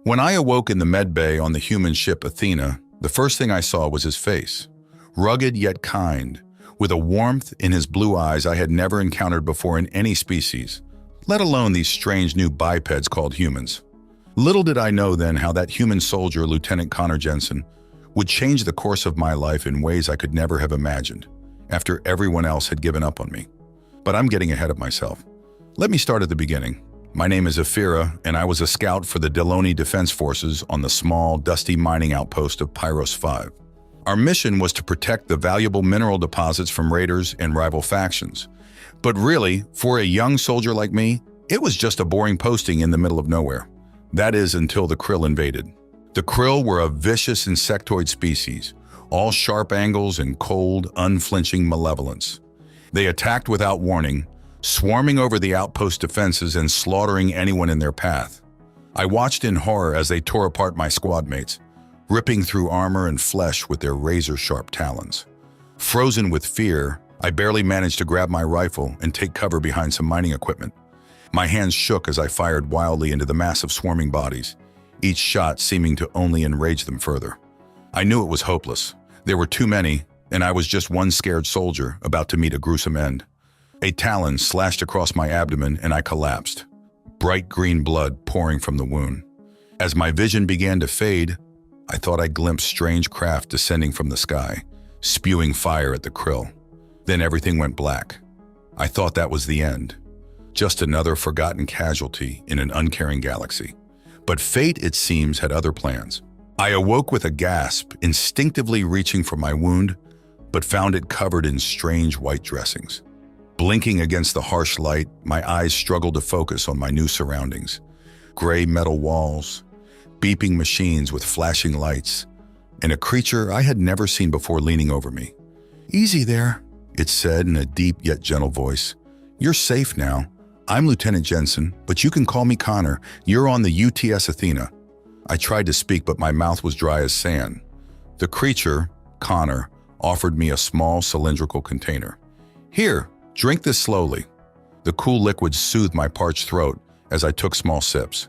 When I awoke in the med bay on the human ship Athena, the first thing I saw was his face. Rugged yet kind, with a warmth in his blue eyes I had never encountered before in any species, let alone these strange new bipeds called humans. Little did I know then how that human soldier, Lieutenant Connor Jensen, would change the course of my life in ways I could never have imagined, after everyone else had given up on me. But I'm getting ahead of myself. Let me start at the beginning. My name is Ephira, and I was a scout for the Deloni Defense Forces on the small, dusty mining outpost of Pyros 5. Our mission was to protect the valuable mineral deposits from raiders and rival factions. But really, for a young soldier like me, it was just a boring posting in the middle of nowhere. That is, until the krill invaded. The krill were a vicious insectoid species, all sharp angles and cold, unflinching malevolence. They attacked without warning, swarming over the outpost defenses and slaughtering anyone in their path. I watched in horror as they tore apart my squad mates, ripping through armor and flesh with their razor-sharp talons. Frozen with fear, I barely managed to grab my rifle and take cover behind some mining equipment. My hands shook as I fired wildly into the mass of swarming bodies, each shot seeming to only enrage them further. I knew it was hopeless. There were too many, and I was just one scared soldier about to meet a gruesome end. A talon slashed across my abdomen and I collapsed, bright green blood pouring from the wound. As my vision began to fade, I thought I glimpsed strange craft descending from the sky, spewing fire at the krill. Then everything went black. I thought that was the end. Just another forgotten casualty in an uncaring galaxy. But fate, it seems, had other plans. I awoke with a gasp, instinctively reaching for my wound, but found it covered in strange white dressings. Blinking against the harsh light, my eyes struggled to focus on my new surroundings. Gray metal walls, beeping machines with flashing lights, and a creature I had never seen before leaning over me. "Easy there," it said in a deep yet gentle voice. "You're safe now. I'm Lieutenant Jensen, but you can call me Connor. You're on the UTS Athena." I tried to speak, but my mouth was dry as sand. The creature, Connor, offered me a small cylindrical container. "Here, drink this slowly." The cool liquid soothed my parched throat as I took small sips.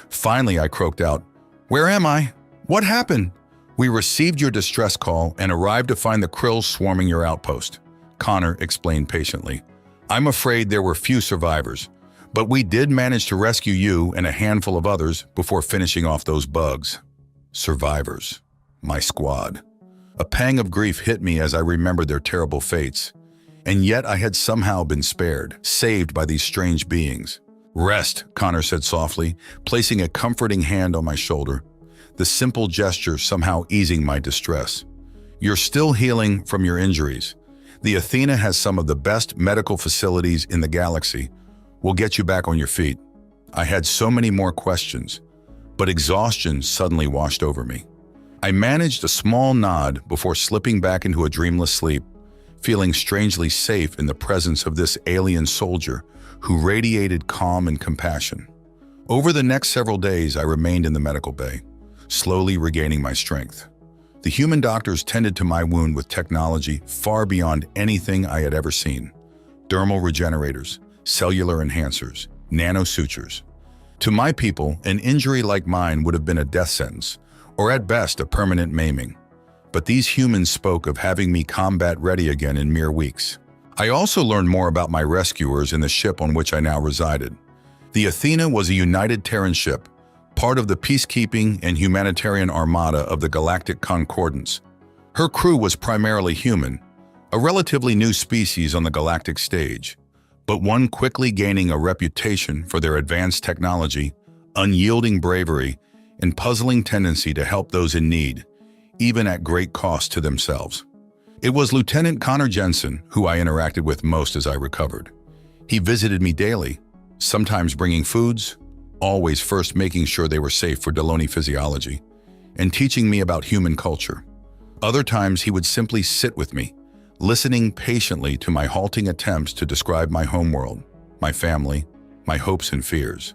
Finally, I croaked out, "Where am I? What happened?" "We received your distress call and arrived to find the krill swarming your outpost," Connor explained patiently. "I'm afraid there were few survivors, but we did manage to rescue you and a handful of others before finishing off those bugs." Survivors. My squad. A pang of grief hit me as I remembered their terrible fates. And yet I had somehow been spared, saved by these strange beings. "Rest," Connor said softly, placing a comforting hand on my shoulder, the simple gesture somehow easing my distress. "You're still healing from your injuries. The Athena has some of the best medical facilities in the galaxy. We'll get you back on your feet." I had so many more questions, but exhaustion suddenly washed over me. I managed a small nod before slipping back into a dreamless sleep, feeling strangely safe in the presence of this alien soldier who radiated calm and compassion. Over the next several days, I remained in the medical bay, slowly regaining my strength. The human doctors tended to my wound with technology far beyond anything I had ever seen. Dermal regenerators, cellular enhancers, nanosutures. To my people, an injury like mine would have been a death sentence, or at best a permanent maiming. But these humans spoke of having me combat-ready again in mere weeks. I also learned more about my rescuers in the ship on which I now resided. The Athena was a United Terran ship, part of the peacekeeping and humanitarian armada of the Galactic Concordance. Her crew was primarily human, a relatively new species on the galactic stage, but one quickly gaining a reputation for their advanced technology, unyielding bravery, and puzzling tendency to help those in need, even at great cost to themselves. It was Lieutenant Connor Jensen who I interacted with most as I recovered. He visited me daily, sometimes bringing foods, always first making sure they were safe for Deloni physiology, and teaching me about human culture. Other times he would simply sit with me, listening patiently to my halting attempts to describe my homeworld, my family, my hopes and fears.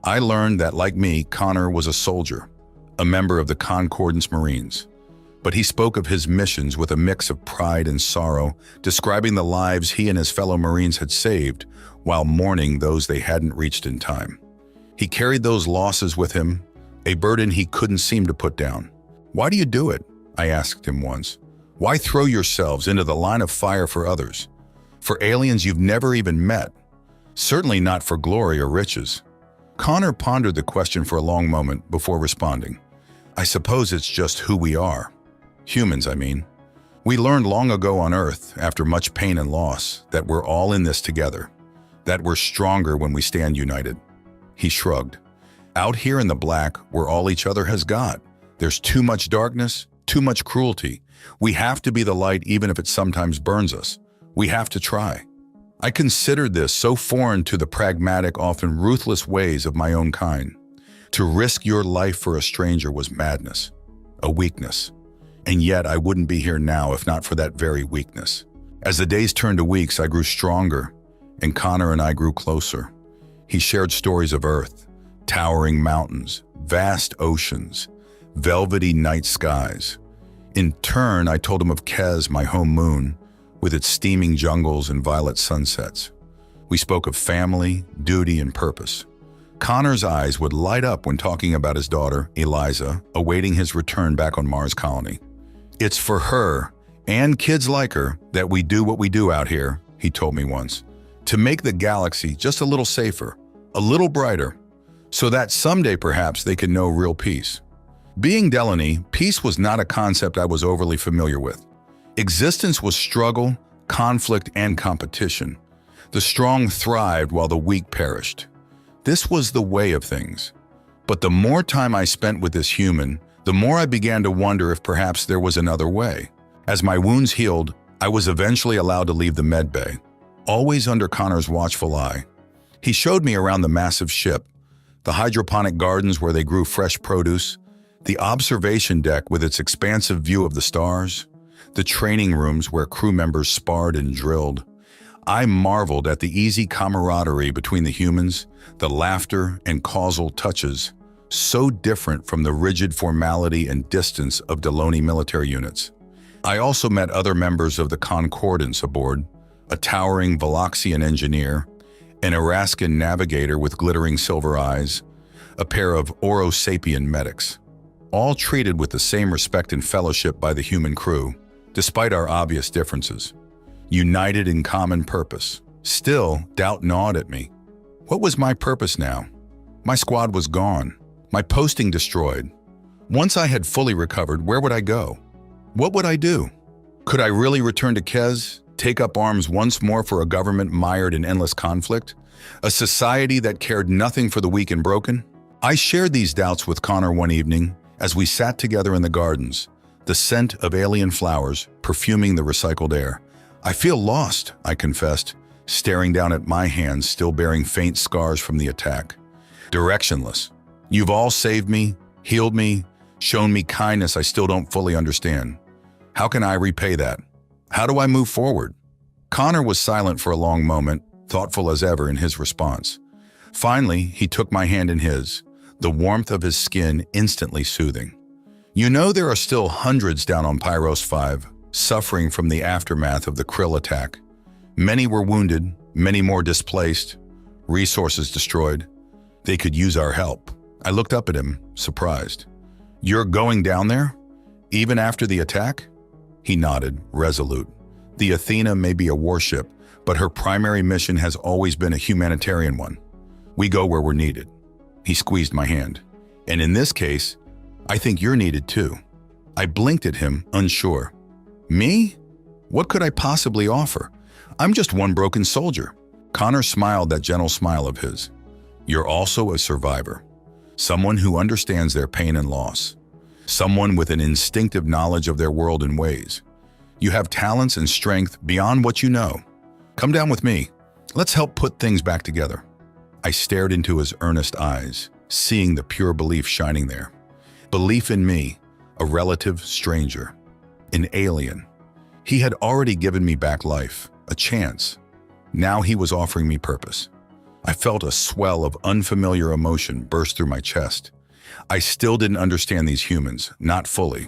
I learned that, like me, Connor was a soldier, a member of the Concordance Marines. But he spoke of his missions with a mix of pride and sorrow, describing the lives he and his fellow Marines had saved while mourning those they hadn't reached in time. He carried those losses with him, a burden he couldn't seem to put down. "Why do you do it?" I asked him once. "Why throw yourselves into the line of fire for others? For aliens you've never even met? Certainly not for glory or riches." Connor pondered the question for a long moment before responding. "I suppose it's just who we are. Humans, I mean. We learned long ago on Earth, after much pain and loss, that we're all in this together, that we're stronger when we stand united." He shrugged. "Out here in the black, we're all each other has got. There's too much darkness, too much cruelty. We have to be the light even if it sometimes burns us. We have to try." I considered this so foreign to the pragmatic, often ruthless ways of my own kind. To risk your life for a stranger was madness, a weakness. And yet I wouldn't be here now if not for that very weakness. As the days turned to weeks, I grew stronger, and Connor and I grew closer. He shared stories of Earth, towering mountains, vast oceans, velvety night skies. In turn, I told him of Kez, my home moon, with its steaming jungles and violet sunsets. We spoke of family, duty, and purpose. Connor's eyes would light up when talking about his daughter, Eliza, awaiting his return back on Mars Colony. "It's for her, and kids like her, that we do what we do out here," he told me once. "To make the galaxy just a little safer, a little brighter, so that someday perhaps they can know real peace." Being Deloni, peace was not a concept I was overly familiar with. Existence was struggle, conflict, and competition. The strong thrived while the weak perished. This was the way of things. But the more time I spent with this human, the more I began to wonder if perhaps there was another way. As my wounds healed, I was eventually allowed to leave the med bay, always under Connor's watchful eye. He showed me around the massive ship, the hydroponic gardens where they grew fresh produce, the observation deck with its expansive view of the stars, the training rooms where crew members sparred and drilled. I marveled at the easy camaraderie between the humans, the laughter and causal touches, so different from the rigid formality and distance of Deloni military units. I also met other members of the Concordance aboard, a towering Veloxian engineer, an Erascan navigator with glittering silver eyes, a pair of Oro Sapien medics, all treated with the same respect and fellowship by the human crew, despite our obvious differences. United in common purpose. Still, doubt gnawed at me. What was my purpose now? My squad was gone, my posting destroyed. Once I had fully recovered, where would I go? What would I do? Could I really return to Kez, take up arms once more for a government mired in endless conflict? A society that cared nothing for the weak and broken? I shared these doubts with Connor one evening as we sat together in the gardens, the scent of alien flowers perfuming the recycled air. "I feel lost," I confessed, staring down at my hands still bearing faint scars from the attack. "Directionless. You've all saved me, healed me, shown me kindness I still don't fully understand. How can I repay that? How do I move forward?" Connor was silent for a long moment, thoughtful as ever in his response. Finally, he took my hand in his, the warmth of his skin instantly soothing. "You know there are still hundreds down on Pyros 5, suffering from the aftermath of the Krill attack. Many were wounded, many more displaced, resources destroyed. They could use our help." I looked up at him, surprised. "You're going down there? Even after the attack?" He nodded, resolute. "The Athena may be a warship, but her primary mission has always been a humanitarian one. We go where we're needed." He squeezed my hand. "And in this case, I think you're needed too." I blinked at him, unsure. "Me? What could I possibly offer? I'm just one broken soldier." Connor smiled that gentle smile of his. "You're also a survivor. Someone who understands their pain and loss. Someone with an instinctive knowledge of their world and ways. You have talents and strength beyond what you know. Come down with me. Let's help put things back together." I stared into his earnest eyes, seeing the pure belief shining there. Belief in me, a relative stranger, an alien. He had already given me back life, a chance. Now he was offering me purpose. I felt a swell of unfamiliar emotion burst through my chest. I still didn't understand these humans, not fully.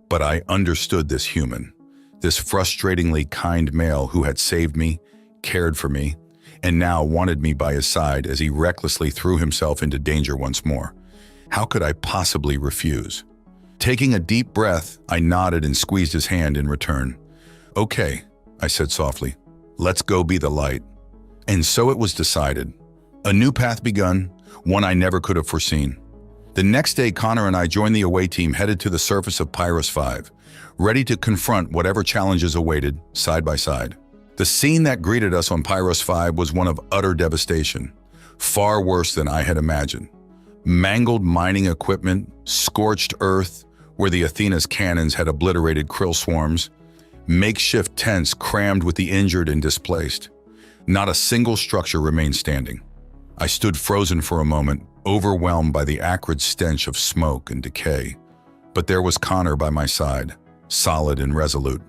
But I understood this human, this frustratingly kind male who had saved me, cared for me, and now wanted me by his side as he recklessly threw himself into danger once more. How could I possibly refuse? Taking a deep breath, I nodded and squeezed his hand in return. "Okay," I said softly. "Let's go be the light." And so it was decided. A new path begun, one I never could have foreseen. The next day, Connor and I joined the away team headed to the surface of Pyros 5, ready to confront whatever challenges awaited, side by side. The scene that greeted us on Pyros 5 was one of utter devastation, far worse than I had imagined. Mangled mining equipment, scorched earth where the Athena's cannons had obliterated krill swarms, makeshift tents crammed with the injured and displaced. Not a single structure remained standing. I stood frozen for a moment, overwhelmed by the acrid stench of smoke and decay. But there was Connor by my side, solid and resolute.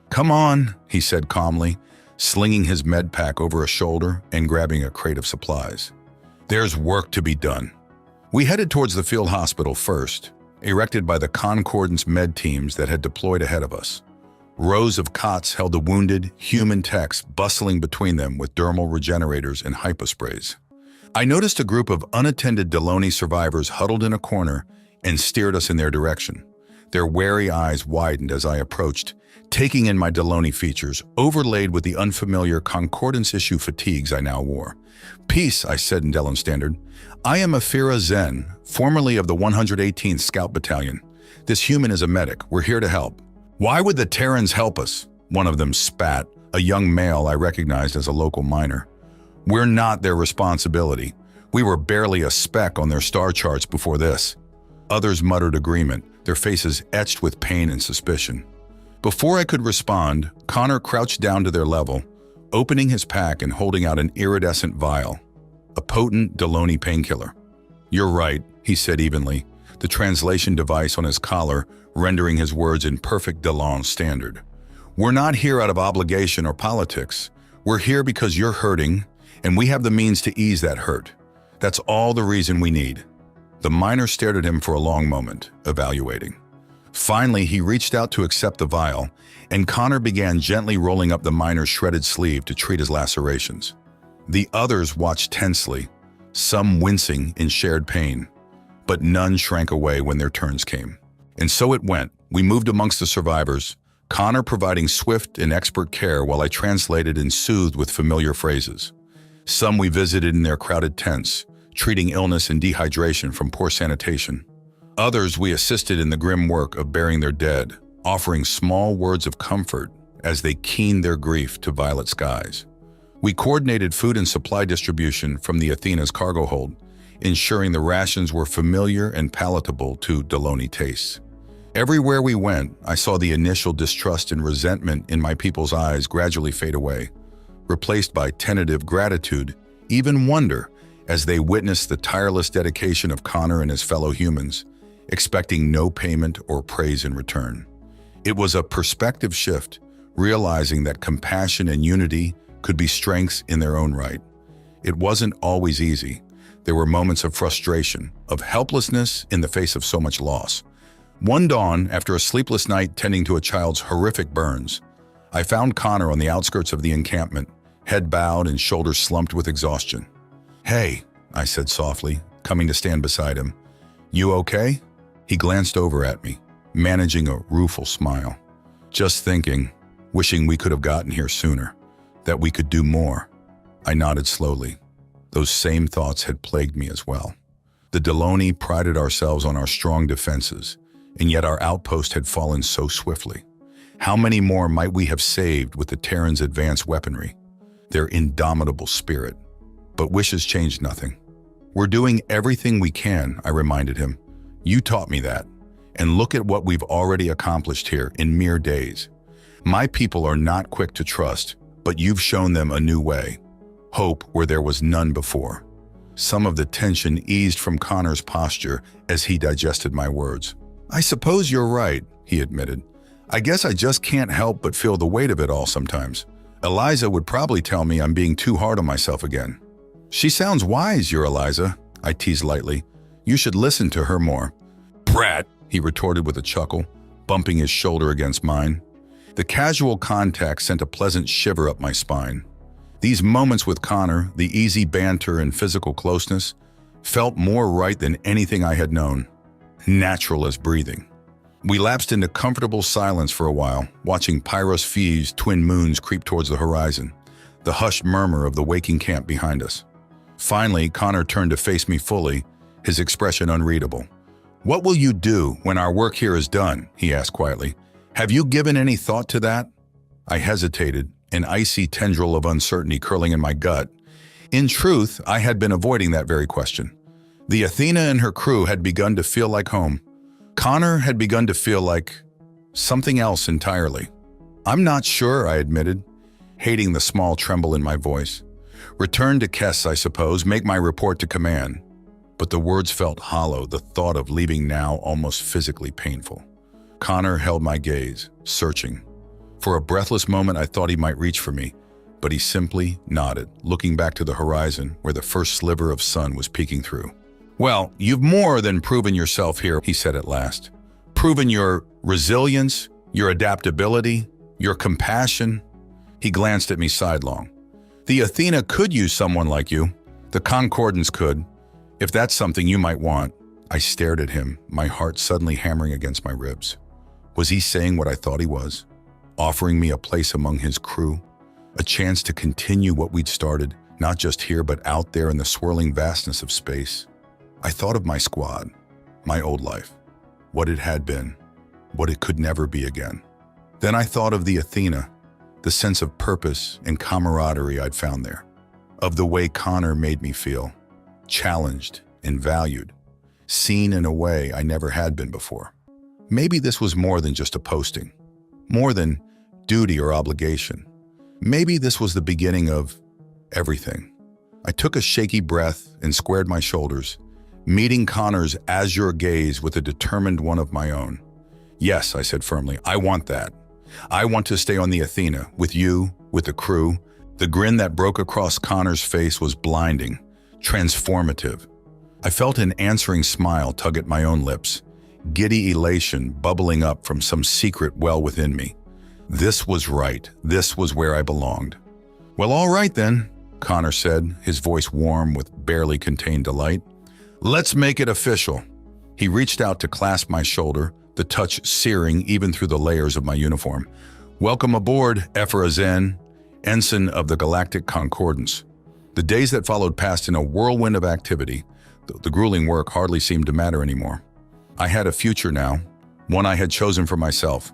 "Come on," he said calmly, slinging his med pack over a shoulder and grabbing a crate of supplies. "There's work to be done." We headed towards the field hospital first, erected by the Concordance med teams that had deployed ahead of us. Rows of cots held the wounded, human techs bustling between them with dermal regenerators and hyposprays. I noticed a group of unattended Deloni survivors huddled in a corner and steered us in their direction. Their wary eyes widened as I approached, taking in my Deloni features, overlaid with the unfamiliar Concordance issue fatigues I now wore. "Peace," I said in Delon Standard. "I am Ephira Zen, formerly of the 118th Scout Battalion. This human is a medic. We're here to help." "Why would the Terrans help us?" one of them spat, a young male I recognized as a local miner. "We're not their responsibility. We were barely a speck on their star charts before this." Others muttered agreement, their faces etched with pain and suspicion. Before I could respond, Connor crouched down to their level, opening his pack and holding out an iridescent vial, a potent Deloni painkiller. "You're right," he said evenly, the translation device on his collar rendering his words in perfect Delon Standard. "We're not here out of obligation or politics. We're here because you're hurting, and we have the means to ease that hurt. That's all the reason we need." The miner stared at him for a long moment, evaluating. Finally, he reached out to accept the vial, and Connor began gently rolling up the miner's shredded sleeve to treat his lacerations. The others watched tensely, some wincing in shared pain, but none shrank away when their turns came. And so it went. We moved amongst the survivors, Connor providing swift and expert care while I translated and soothed with familiar phrases. Some we visited in their crowded tents, treating illness and dehydration from poor sanitation. Others we assisted in the grim work of burying their dead, offering small words of comfort as they keened their grief to violet skies. We coordinated food and supply distribution from the Athena's cargo hold, ensuring the rations were familiar and palatable to Deloni tastes. Everywhere we went, I saw the initial distrust and resentment in my people's eyes gradually fade away, replaced by tentative gratitude, even wonder, as they witnessed the tireless dedication of Connor and his fellow humans, expecting no payment or praise in return. It was a perspective shift, realizing that compassion and unity could be strengths in their own right. It wasn't always easy. There were moments of frustration, of helplessness in the face of so much loss. One dawn, after a sleepless night tending to a child's horrific burns, I found Connor on the outskirts of the encampment, head bowed and shoulders slumped with exhaustion. "Hey," I said softly, coming to stand beside him. "You okay?" He glanced over at me, managing a rueful smile. "Just thinking, wishing we could have gotten here sooner, that we could do more." I nodded slowly. Those same thoughts had plagued me as well. The Deloni prided ourselves on our strong defenses, and yet our outpost had fallen so swiftly. How many more might we have saved with the Terrans' advanced weaponry, their indomitable spirit? But wishes changed nothing. "We're doing everything we can," I reminded him. "You taught me that. And look at what we've already accomplished here in mere days. My people are not quick to trust, but you've shown them a new way. Hope where there was none before." Some of the tension eased from Connor's posture as he digested my words. "I suppose you're right," he admitted. "I guess I just can't help but feel the weight of it all sometimes. Eliza would probably tell me I'm being too hard on myself again." "She sounds wise, your Eliza," I teased lightly. "You should listen to her more." "Brat," he retorted with a chuckle, bumping his shoulder against mine. The casual contact sent a pleasant shiver up my spine. These moments with Connor, the easy banter and physical closeness, Felt more right than anything I had known. Natural as breathing. We lapsed into comfortable silence for a while, watching Pyros Phi's twin moons creep towards the horizon, the hushed murmur of the waking camp behind us. Finally, Connor turned to face me fully, his expression unreadable. "What will you do when our work here is done?" he asked quietly. "Have you given any thought to that?" I hesitated, an icy tendril of uncertainty curling in my gut. In truth, I had been avoiding that very question. The Athena and her crew had begun to feel like home. Connor had begun to feel like something else entirely. "I'm not sure," I admitted, hating the small tremble in my voice. "Return to Kess, I suppose, make my report to command." But the words felt hollow, the thought of leaving now almost physically painful. Connor held my gaze, searching. For a breathless moment I thought he might reach for me, but he simply nodded, looking back to the horizon where the first sliver of sun was peeking through. "Well, you've more than proven yourself here," he said at last. "Proven your resilience, your adaptability, your compassion." He glanced at me sidelong. "The Athena could use someone like you. The Concordance could, if that's something you might want." I stared at him, my heart suddenly hammering against my ribs. Was he saying what I thought he was? Offering me a place among his crew? A chance to continue what we'd started, not just here but out there in the swirling vastness of space? I thought of my squad, my old life, what it had been, what it could never be again. Then I thought of the Athena, the sense of purpose and camaraderie I'd found there, of the way Connor made me feel, challenged and valued, seen in a way I never had been before. Maybe this was more than just a posting, more than duty or obligation. Maybe this was the beginning of everything. I took a shaky breath and squared my shoulders, meeting Connor's azure gaze with a determined one of my own. "Yes," I said firmly, "I want that. I want to stay on the Athena, with you, with the crew." The grin that broke across Connor's face was blinding, transformative. I felt an answering smile tug at my own lips, giddy elation bubbling up from some secret well within me. This was right. This was where I belonged. "Well, all right then," Connor said, his voice warm with barely contained delight. "Let's make it official." He reached out to clasp my shoulder, the touch searing even through the layers of my uniform. "Welcome aboard, Ephira, ensign of the Galactic Concordance." The days that followed passed in a whirlwind of activity. The grueling work hardly seemed to matter anymore. I had a future now, one I had chosen for myself,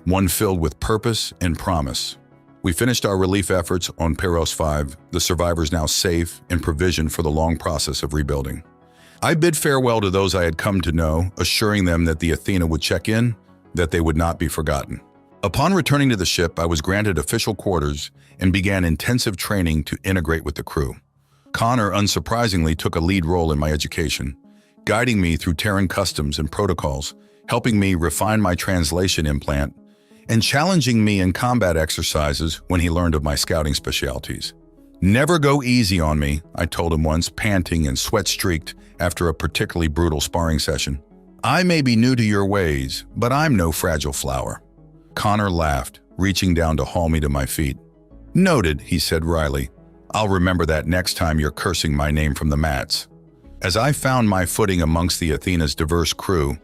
one filled with purpose and promise. We finished our relief efforts on Pyros 5, the survivors now safe and provisioned for the long process of rebuilding. I bid farewell to those I had come to know, assuring them that the Athena would check in, that they would not be forgotten. Upon returning to the ship, I was granted official quarters and began intensive training to integrate with the crew. Connor, unsurprisingly, took a lead role in my education, guiding me through Terran customs and protocols, helping me refine my translation implant, and challenging me in combat exercises when he learned of my scouting specialties. "Never go easy on me," I told him once, panting and sweat-streaked after a particularly brutal sparring session. "I may be new to your ways, but I'm no fragile flower." Connor laughed, reaching down to haul me to my feet. "Noted," he said wryly. "I'll remember that next time you're cursing my name from the mats." As I found my footing amongst the Athena's diverse crew,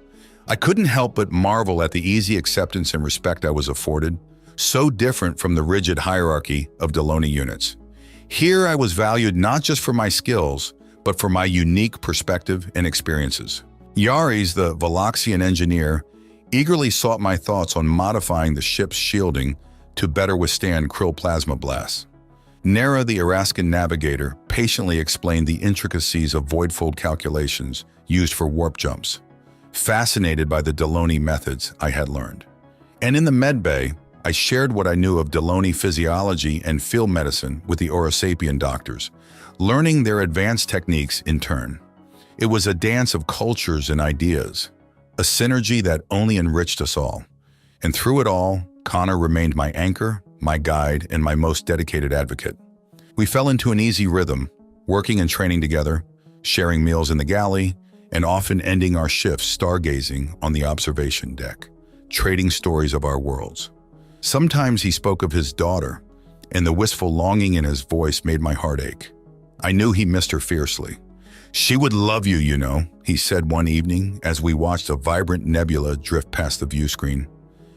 I couldn't help but marvel at the easy acceptance and respect I was afforded, so different from the rigid hierarchy of Deloni units. Here I was valued not just for my skills, but for my unique perspective and experiences. Yaris, the Veloxian engineer, eagerly sought my thoughts on modifying the ship's shielding to better withstand krill plasma blasts. Nera, the Erascan navigator, patiently explained the intricacies of voidfold calculations used for warp jumps, fascinated by the Deloni methods I had learned. And in the medbay, I shared what I knew of Deloni physiology and field medicine with the Orosapian doctors, learning their advanced techniques in turn. It was a dance of cultures and ideas, a synergy that only enriched us all. And through it all, Connor remained my anchor, my guide, and my most dedicated advocate. We fell into an easy rhythm, working and training together, sharing meals in the galley, and often ending our shifts stargazing on the observation deck, trading stories of our worlds. Sometimes he spoke of his daughter, and the wistful longing in his voice made my heart ache. I knew he missed her fiercely. "She would love you, you know," he said one evening as we watched a vibrant nebula drift past the view screen.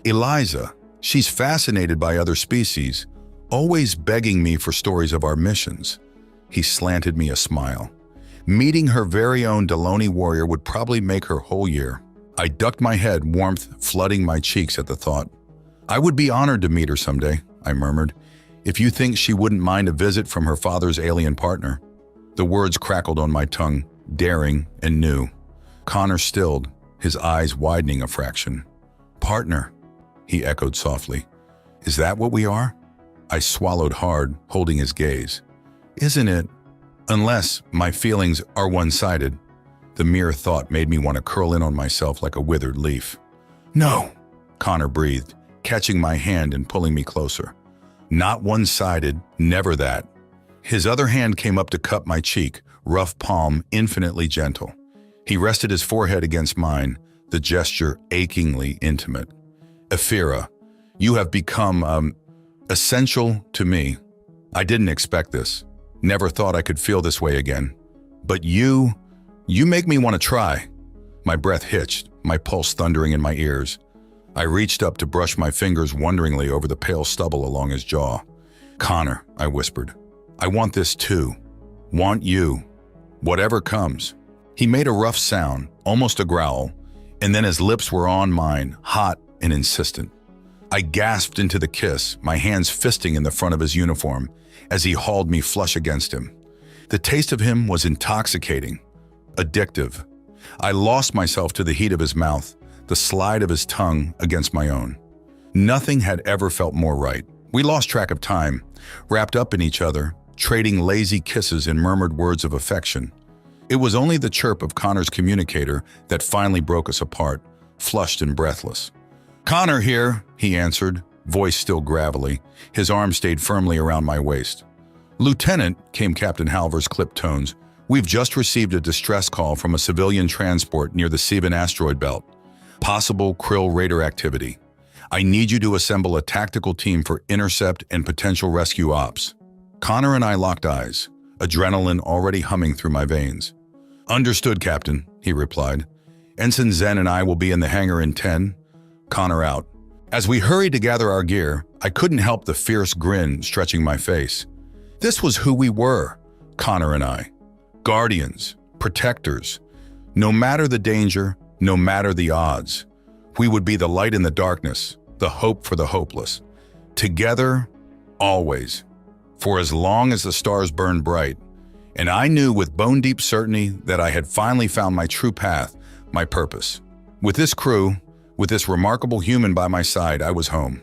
"Eliza, she's fascinated by other species, always begging me for stories of our missions." He slanted me a smile. "Meeting her very own Deloni warrior would probably make her whole year." I ducked my head, warmth flooding my cheeks at the thought. "I would be honored to meet her someday," I murmured, "if you think she wouldn't mind a visit from her father's alien partner." The words crackled on my tongue, daring and new. Connor stilled, his eyes widening a fraction. "Partner," he echoed softly. "Is that what we are?" I swallowed hard, holding his gaze. "Isn't it? Unless my feelings are one-sided." The mere thought made me want to curl in on myself like a withered leaf. "No," Connor breathed, catching my hand and pulling me closer. "Not one-sided, never that." His other hand came up to cup my cheek, rough palm, infinitely gentle. He rested his forehead against mine, the gesture achingly intimate. "Ephira, you have become, essential to me. I didn't expect this. Never thought I could feel this way again. But you make me want to try." My breath hitched, my pulse thundering in my ears. I reached up to brush my fingers wonderingly over the pale stubble along his jaw. "Connor," I whispered, "I want this too. Want you. Whatever comes." He made a rough sound, almost a growl, and then his lips were on mine, hot and insistent. I gasped into the kiss, my hands fisting in the front of his uniform, as he hauled me flush against him. The taste of him was intoxicating, addictive. I lost myself to the heat of his mouth, the slide of his tongue against my own. Nothing had ever felt more right. We lost track of time, wrapped up in each other, trading lazy kisses and murmured words of affection. It was only the chirp of Connor's communicator that finally broke us apart, flushed and breathless. "Connor here," he answered, voice still gravelly. His arm stayed firmly around my waist. "Lieutenant," came Captain Halver's clipped tones, "we've just received a distress call from a civilian transport near the Seven asteroid belt. Possible Krill raider activity. I need you to assemble a tactical team for intercept and potential rescue ops." Connor and I locked eyes, adrenaline already humming through my veins. "Understood, Captain," he replied. "Ensign Zen and I will be in the hangar in 10. Connor out." As we hurried to gather our gear, I couldn't help the fierce grin stretching my face. This was who we were, Connor and I. Guardians, protectors. No matter the danger, no matter the odds, we would be the light in the darkness, the hope for the hopeless. Together, always, for as long as the stars burned bright. And I knew with bone-deep certainty that I had finally found my true path, my purpose. With this crew, with this remarkable human by my side, I was home.